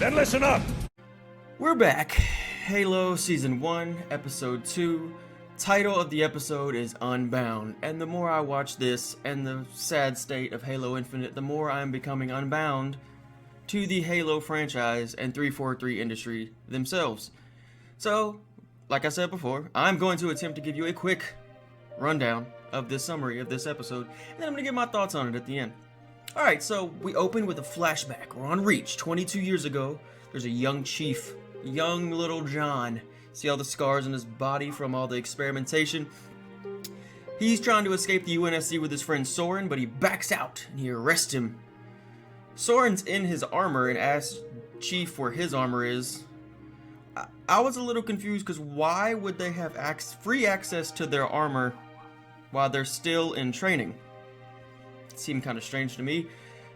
Then listen up! We're back. Halo Season 1, Episode 2. Title of the episode is Unbound. And the more I watch this and the sad state of Halo Infinite, the more I'm becoming unbound to the Halo franchise and 343 industry themselves. So, like I said before, I'm going to attempt to give you a quick rundown of this summary of this episode, and then I'm going to give my thoughts on it at the end. Alright, so we open with a flashback. We're on Reach. 22 years ago, there's a young chief, young little John. See all the scars on his body from all the experimentation? He's trying to escape the UNSC with his friend Soren, but he backs out, and he arrests him. Soren's in his armor and asks Chief where his armor is. I was a little confused, because why would they have free access to their armor while they're still in training? It seemed kind of strange to me.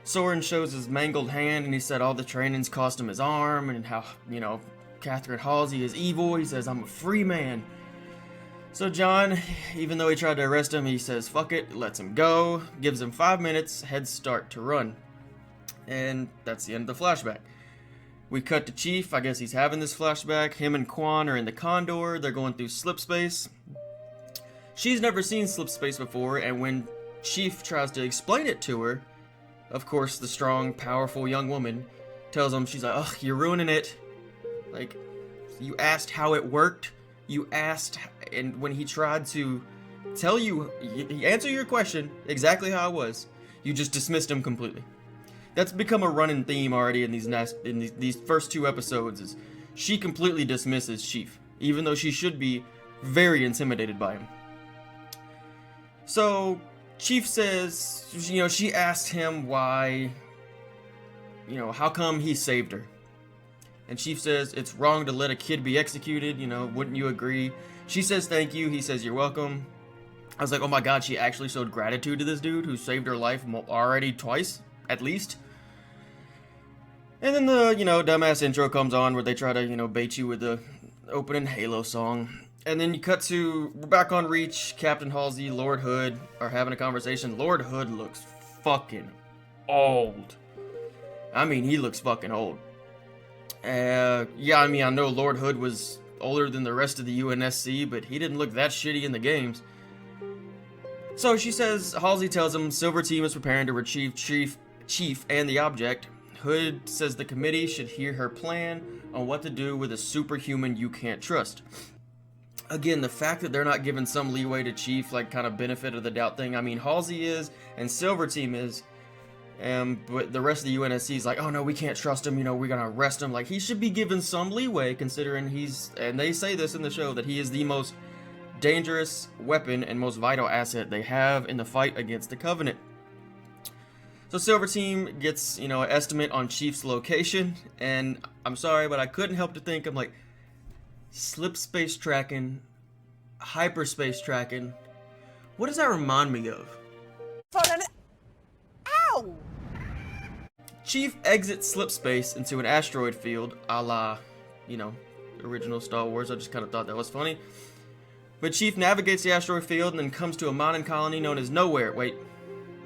Soren shows his mangled hand, and he said all the trainings cost him his arm, and how, Catherine Halsey is evil. He says, I'm a free man. So John, even though he tried to arrest him, he says, fuck it, lets him go, gives him 5 minutes, head start to run. And that's the end of the flashback. We cut to Chief. I guess he's having this flashback. Him and Quan are in the Condor. They're going through slip space. She's never seen slip space before, and when Chief tries to explain it to her, of course, the strong, powerful young woman tells him, she's like, ugh, you're ruining it. Like, you asked how it worked. You asked, and when he tried to tell you, answer your question exactly how it was, you just dismissed him completely. That's become a running theme already in these first 2 episodes, is she completely dismisses Chief, even though she should be very intimidated by him. So Chief says, she asked him why, how come he saved her? And Chief says, it's wrong to let a kid be executed, wouldn't you agree? She says, thank you. He says, you're welcome. I was like, oh my god, she actually showed gratitude to this dude who saved her life already twice, at least. And then the, dumbass intro comes on where they try to, bait you with the opening Halo song. And then you cut to, we're back on Reach, Captain Halsey, Lord Hood are having a conversation. Lord Hood looks fucking old. I mean, he looks fucking old. I know Lord Hood was older than the rest of the UNSC, but he didn't look that shitty in the games. So she says, Halsey tells him Silver Team is preparing to retrieve Chief and the object. Hood says the committee should hear her plan on what to do with a superhuman you can't trust. Again, the fact that they're not giving some leeway to Chief, like kind of benefit of the doubt thing. I mean, Halsey is, and Silver Team is, but the rest of the UNSC is like, oh no, we can't trust him, we're gonna arrest him. Like, he should be given some leeway, considering and they say this in the show, that he is the most dangerous weapon and most vital asset they have in the fight against the Covenant. So Silver Team gets, an estimate on Chief's location, and I'm sorry, but I couldn't help to think, I'm like, slip space tracking, hyperspace tracking, what does that remind me of? Ow! Chief exits slip space into an asteroid field, a la, original Star Wars. I just kind of thought that was funny. But Chief navigates the asteroid field and then comes to a mountain colony known as Nowhere. Wait,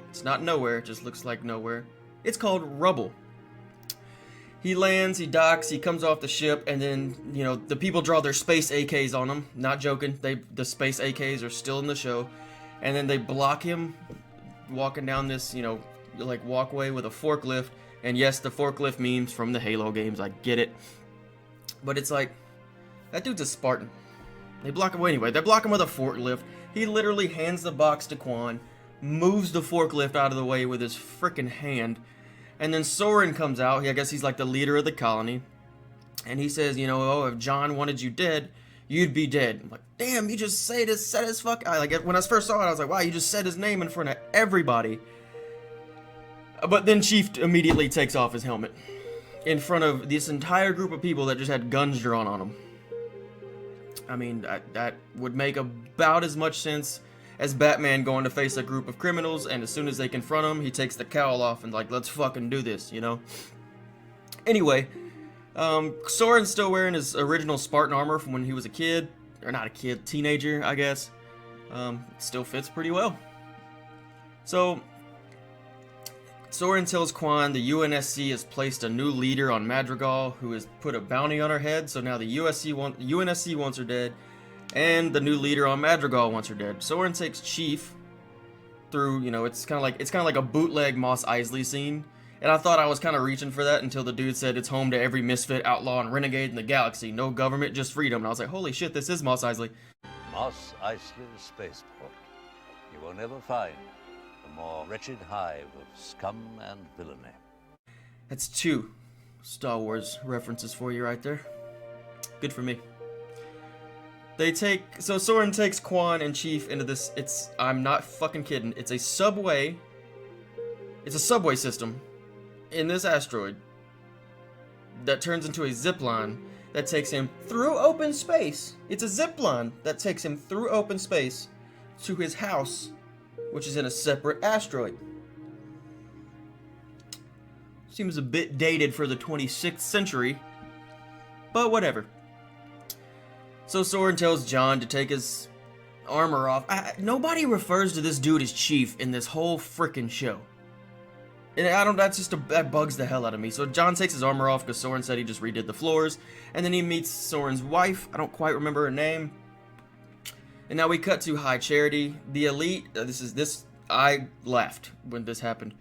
it's not Nowhere, it just looks like Nowhere. It's called Rubble. He lands, he docks, he comes off the ship, and then, the people draw their space AKs on him. Not joking, the space AKs are still in the show. And then they block him walking down this, walkway with a forklift. And yes, the forklift memes from the Halo games, I get it. But it's like, that dude's a Spartan. They block him anyway. They block him with a forklift. He literally hands the box to Quan, moves the forklift out of the way with his frickin' hand. And then Soren comes out. I guess he's like the leader of the colony. And he says, if John wanted you dead, you'd be dead. I'm like, damn, you just said his fuck. When I first saw it, I was like, wow, you just said his name in front of everybody. But then Chief immediately takes off his helmet in front of this entire group of people that just had guns drawn on them. I mean, that would make about as much sense as Batman going to face a group of criminals, and as soon as they confront him, he takes the cowl off and like, let's fucking do this, Anyway, Soren's still wearing his original Spartan armor from when he was a kid, or not a kid, teenager, I guess. It still fits pretty well. So, Soren tells Quan the UNSC has placed a new leader on Madrigal who has put a bounty on her head, so now the UNSC wants her dead, and the new leader on Madrigal wants her dead. Soren takes Chief through, it's kind of like a bootleg Mos Eisley scene, and I thought I was kind of reaching for that until the dude said it's home to every misfit, outlaw, and renegade in the galaxy. No government, just freedom. And I was like, holy shit, this is Mos Eisley. Mos Eisley Spaceport. You will never find a more wretched hive of scum and villainy. That's 2 Star Wars references for you right there. Good for me. So Soren takes Quan and Chief into this, I'm not fucking kidding, it's a subway system in this asteroid that turns into a zip line that takes him through open space. It's a zip line that takes him through open space to his house, which is in a separate asteroid. Seems a bit dated for the 26th century, but whatever. So Soren tells John to take his armor off. Nobody refers to this dude as Chief in this whole frickin' show. And that bugs the hell out of me. So John takes his armor off because Soren said he just redid the floors. And then he meets Soren's wife. I don't quite remember her name. And now we cut to High Charity. The elite, I laughed when this happened.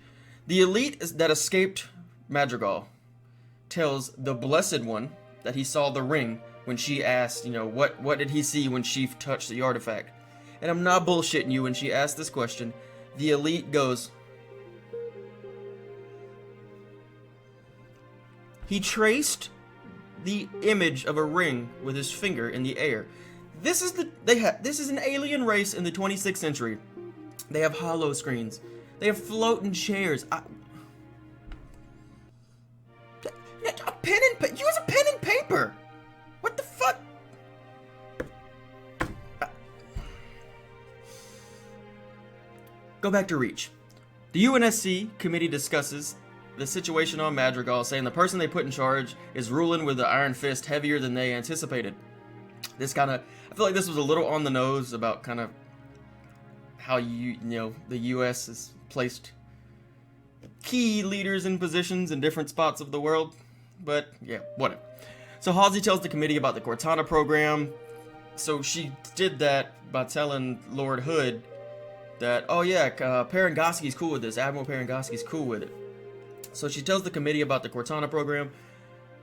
The elite that escaped Madrigal tells the Blessed One that he saw the ring when she asked, what did he see when Chief touched the artifact? And I'm not bullshitting you, when she asked this question, the elite goes, he traced the image of a ring with his finger in the air. This is an alien race in the 26th century. They have hollow screens. They have floating chairs. Use a pen and paper. What the fuck? Go back to Reach. The UNSC committee discusses the situation on Madrigal, saying the person they put in charge is ruling with the iron fist heavier than they anticipated. I feel like this was a little on the nose about kind of how the US has placed key leaders in positions in different spots of the world. But yeah, whatever. So Halsey tells the committee about the Cortana program. So she did that by telling Lord Hood that, oh yeah, Parangoski's cool with this. Admiral Parangoski's cool with it. So she tells the committee about the Cortana program.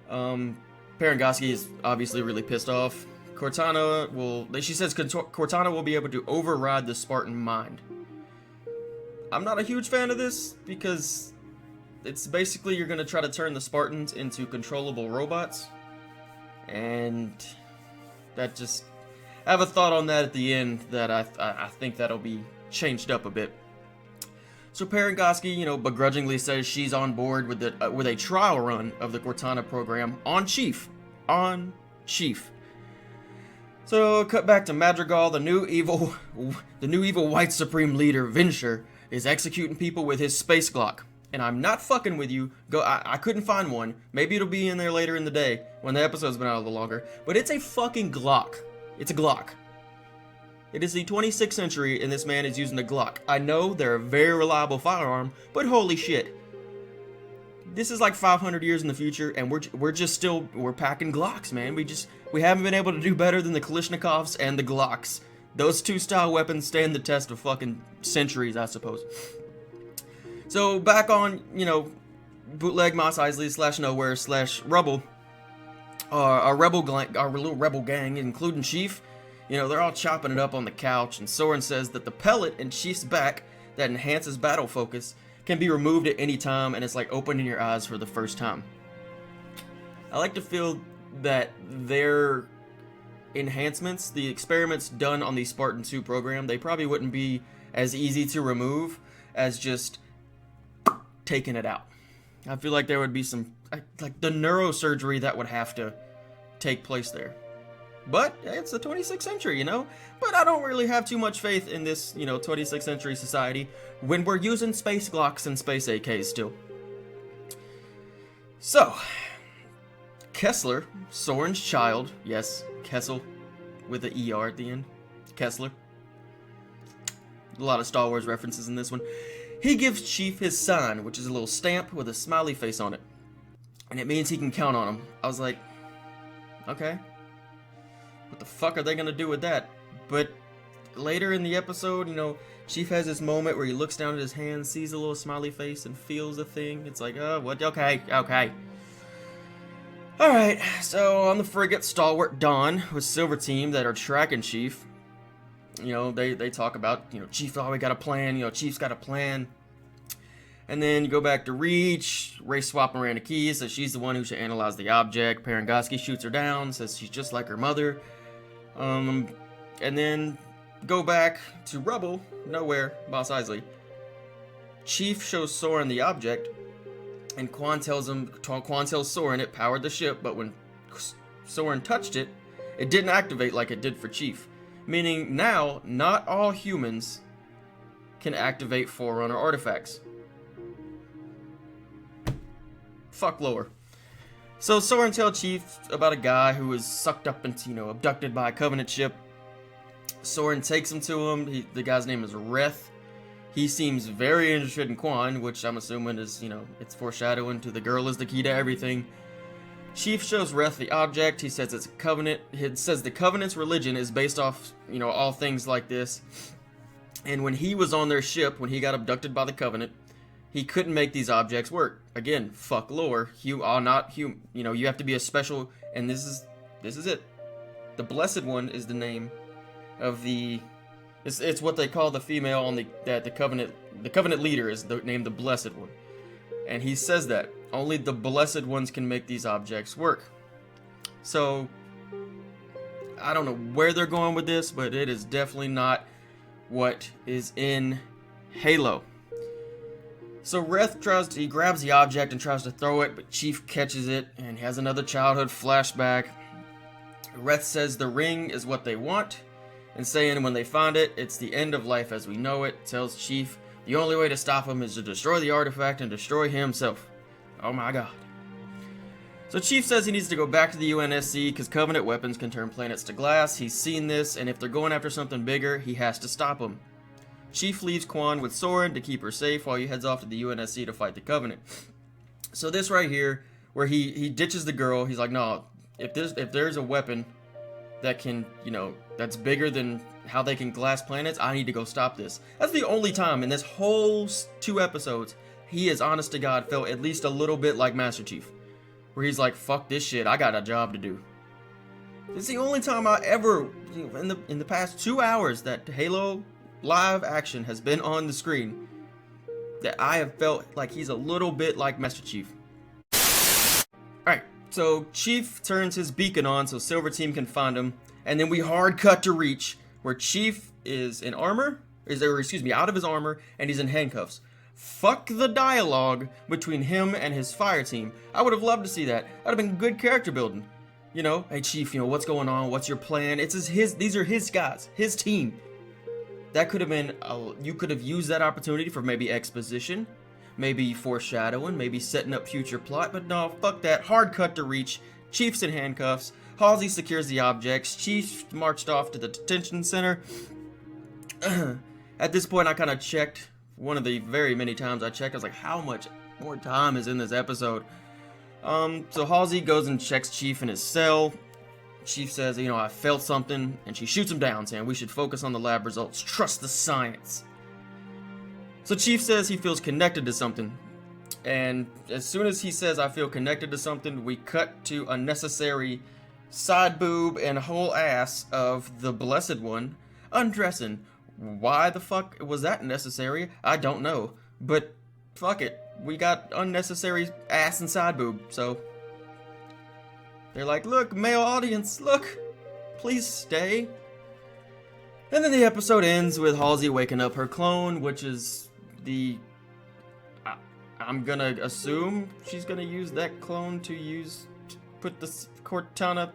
Parangoski is obviously really pissed off. She says Cortana will be able to override the Spartan mind. I'm not a huge fan of this because it's basically you're going to try to turn the Spartans into controllable robots. And that just, I have a thought on that at the end that I think that'll be changed up a bit. So Parangoski, begrudgingly says she's on board with a trial run of the Cortana program on Chief. So cut back to Madrigal. The new evil white supreme leader Vinsher is executing people with his space Glock. And I'm not fucking with you. I couldn't find one. Maybe it'll be in there later in the day when the episode's been out a little longer. But it's a fucking Glock. It's a Glock. It is the 26th century and this man is using a Glock. I know they're a very reliable firearm, but holy shit. This is like 500 years in the future and we're packing Glocks, man. We haven't been able to do better than the Kalashnikovs and the Glocks. Those two style weapons stand the test of fucking centuries, I suppose. So back on, bootleg Mos Eisley / Nowhere / Rebel, our little rebel gang, including Chief, they're all chopping it up on the couch, and Soren says that the pellet in Chief's back that enhances battle focus can be removed at any time, and it's like opening your eyes for the first time. I like to feel that their enhancements, the experiments done on the Spartan 2 program, they probably wouldn't be as easy to remove as just taking it out. I feel like there would be some, like the neurosurgery that would have to take place there. But it's the 26th century, But I don't really have too much faith in this, 26th century society when we're using space Glocks and space AKs still. So, Kessler, Soren's child, yes, Kessel, with the ER at the end, Kessler. A lot of Star Wars references in this one. He gives Chief his sign, which is a little stamp with a smiley face on it. And it means he can count on him. I was like, okay. What the fuck are they gonna do with that? But later in the episode, Chief has this moment where he looks down at his hand, sees a little smiley face, and feels the thing. It's like, oh, what? Okay. Alright, so on the frigate, Stalwart Dawn with Silver Team that are tracking Chief. They talk about, Chief, oh, we got a plan, Chief's got a plan. And then you go back to Reach, race swap Miranda Keys, says she's the one who should analyze the object. Parangoski shoots her down, says she's just like her mother. And then go back to Rubble, nowhere, Mos Eisley. Chief shows Soren the object, and Quan tells Soren it powered the ship, but when Soren touched it, it didn't activate like it did for Chief. Meaning now, not all humans can activate Forerunner artifacts. Fuck lore. So Soren tells Chief about a guy who was sucked up into, abducted by a Covenant ship. Soren takes him to him. The guy's name is Reth. He seems very interested in Quan, which I'm assuming is, it's foreshadowing to the girl is the key to everything. Chief shows Reth the object. He says it's a Covenant. It says the Covenant's religion is based off, all things like this. And when he was on their ship, when he got abducted by the Covenant, he couldn't make these objects work. Again, fuck lore. You are not human. You have to be a special, and this is it. The Blessed One is the name of the. It's what they call the female on the Covenant. The Covenant leader is named the Blessed One, and he says that only the Blessed Ones can make these objects work. So I don't know where they're going with this, but it is definitely not what is in Halo. So Reth grabs the object and tries to throw it, but Chief catches it and has another childhood flashback. Reth says the ring is what they want, and saying when they find it, it's the end of life as we know it. Tells Chief the only way to stop him is to destroy the artifact and destroy himself. Oh my god. So Chief says he needs to go back to the UNSC because Covenant weapons can turn planets to glass. He's seen this, and if they're going after something bigger, he has to stop them. Chief leaves Quan with Soren to keep her safe while he heads off to the UNSC to fight the Covenant. So this right here, where he ditches the girl, he's like, no, if there's a weapon that can, that's bigger than how they can glass planets, I need to go stop this. That's the only time in this whole 2 episodes he is, honest to God, felt at least a little bit like Master Chief. Where he's like, fuck this shit, I got a job to do. It's the only time I ever, in the past 2 hours that Halo live action has been on the screen, that I have felt like he's a little bit like Master Chief. Alright, so Chief turns his beacon on so Silver Team can find him, and then we hard cut to Reach, where Chief is in armor, out of his armor, and he's in handcuffs. Fuck the dialogue between him and his fire team. I would have loved to see that. That would have been good character building. Hey Chief, what's going on? What's your plan? These are his guys, his team. That could have been, you could have used that opportunity for maybe exposition, maybe foreshadowing, maybe setting up future plot, but no, fuck that. Hard cut to Reach. Chief's in handcuffs. Halsey secures the objects. Chief marched off to the detention center. At this point, I kind of checked. One of the very many times I checked, I was like, how much more time is in this episode? So Halsey goes and checks Chief in his cell. Chief says, I felt something, and she shoots him down, saying we should focus on the lab results. Trust the science. So Chief says he feels connected to something. And as soon as he says, I feel connected to something, we cut to unnecessary side boob and whole ass of the Blessed One undressing. Why the fuck was that necessary? I don't know. But fuck it. We got unnecessary ass and side boob, so they're like, look, male audience, look, please stay. And then the episode ends with Halsey waking up her clone, which is I'm gonna assume she's gonna use that clone to put the Cortana.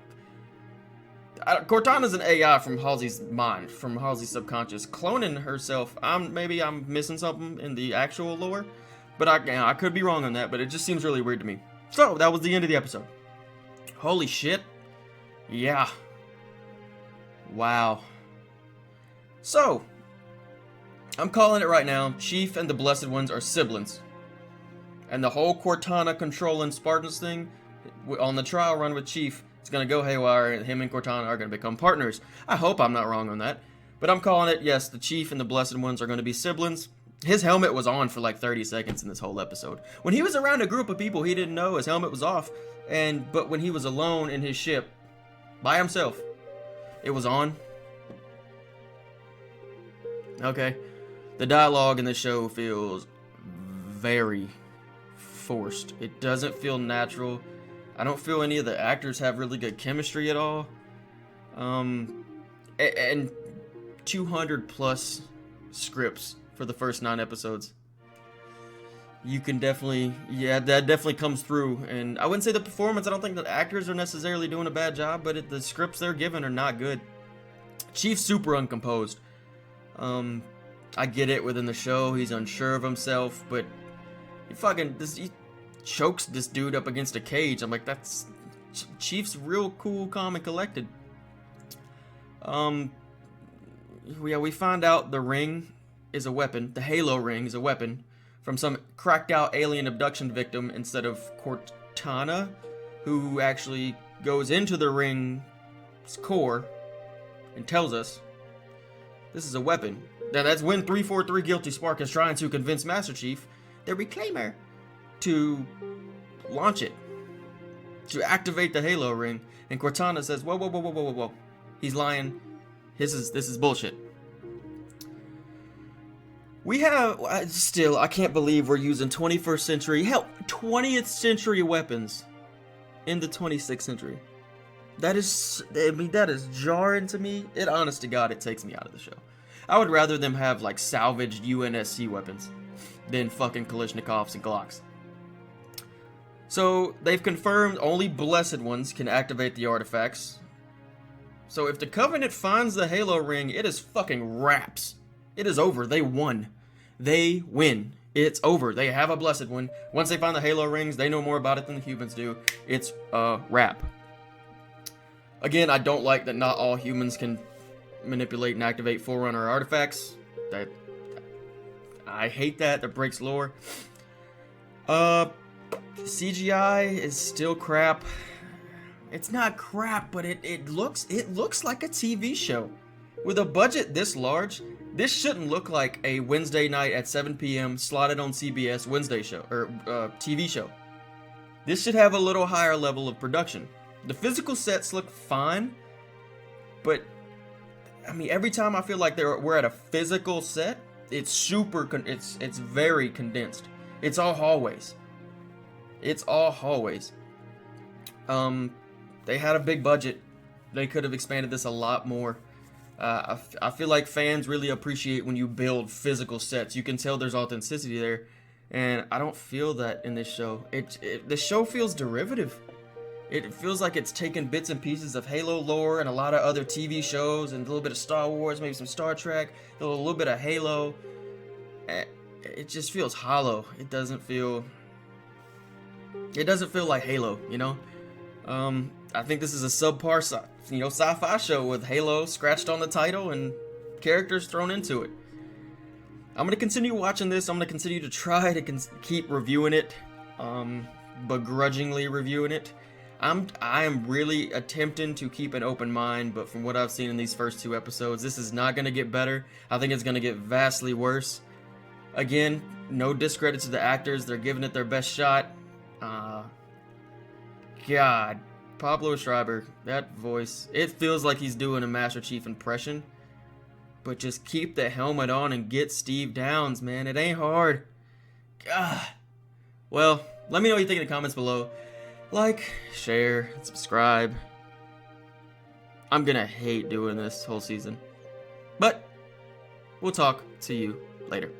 Cortana's an AI from Halsey's mind, from Halsey's subconscious. Cloning herself, maybe I'm missing something in the actual lore, but I could be wrong on that, but it just seems really weird to me. So, that was the end of the episode. Holy shit. Yeah. Wow. So, I'm calling it right now. Chief and the Blessed Ones are siblings. And the whole Cortana controlling Spartans thing, on the trial run with Chief, it's going to go haywire, and him and Cortana are going to become partners. I hope I'm not wrong on that. But I'm calling it, yes, the Chief and the Blessed Ones are going to be siblings. His helmet was on for like 30 seconds in this whole episode. When he was around a group of people he didn't know, his helmet was off. But when he was alone in his ship, by himself, it was on. Okay. The dialogue in the show feels very forced. It doesn't feel natural. I don't feel any of the actors have really good chemistry at all. And 200 plus scripts for the first 9 episodes. You can definitely, that definitely comes through. And I wouldn't say the performance, I don't think the actors are necessarily doing a bad job, but the scripts they're given are not good. Chief's super uncomposed. I get it within the show, he's unsure of himself, but he chokes this dude up against a cage. I'm like, that's Chief's real cool, calm, and collected. We find out the ring is a weapon. The Halo ring is a weapon from some cracked out alien abduction victim instead of Cortana, who actually goes into the ring's core and tells us this is a weapon. Now that's when 343 Guilty Spark is trying to convince Master Chief, the Reclaimer, to launch it, to activate the Halo ring. And Cortana says, whoa. He's lying. This is bullshit. We have, I can't believe we're using 21st century, hell, 20th century weapons in the 26th century. That is jarring to me. Honest to God, it takes me out of the show. I would rather them have, like, salvaged UNSC weapons than fucking Kalashnikovs and Glocks. So, they've confirmed only Blessed Ones can activate the artifacts. So, if the Covenant finds the Halo ring, it is fucking wraps. It is over. They won. They win. It's over. They have a Blessed One. Once they find the Halo rings, they know more about it than the humans do. It's a wrap. Again, I don't like that not all humans can manipulate and activate Forerunner artifacts. I hate that. That breaks lore. CGI is still crap. It's not crap, but it looks like a TV show. With a budget this large, this shouldn't look like a Wednesday night at 7 p.m. slotted on CBS Wednesday show or TV show. This should have a little higher level of production. The physical sets look fine, but I mean, every time I feel like we're at a physical set, it's it's very condensed. It's all hallways. They had a big budget. They could have expanded this a lot more. I feel like fans really appreciate when you build physical sets. You can tell there's authenticity there, and I don't feel that in this show. The show feels derivative. It feels like it's taken bits and pieces of Halo lore and a lot of other TV shows and a little bit of Star Wars, maybe some Star Trek, a little bit of Halo. It just feels hollow. It doesn't feel like Halo, you know? I think this is a subpar, sci-fi show with Halo scratched on the title and characters thrown into it. I'm gonna continue watching this. I'm gonna continue to try to keep reviewing it, begrudgingly reviewing it. I am really attempting to keep an open mind, but from what I've seen in these first 2 episodes, this is not gonna get better. I think it's gonna get vastly worse. Again, no discredit to the actors. They're giving it their best shot. God, Pablo Schreiber, that voice, it feels like he's doing a Master Chief impression. But just keep the helmet on and get Steve Downs, man. It ain't hard. God. Well, let me know what you think in the comments below. Like, share, subscribe. I'm gonna hate doing this whole season. But we'll talk to you later.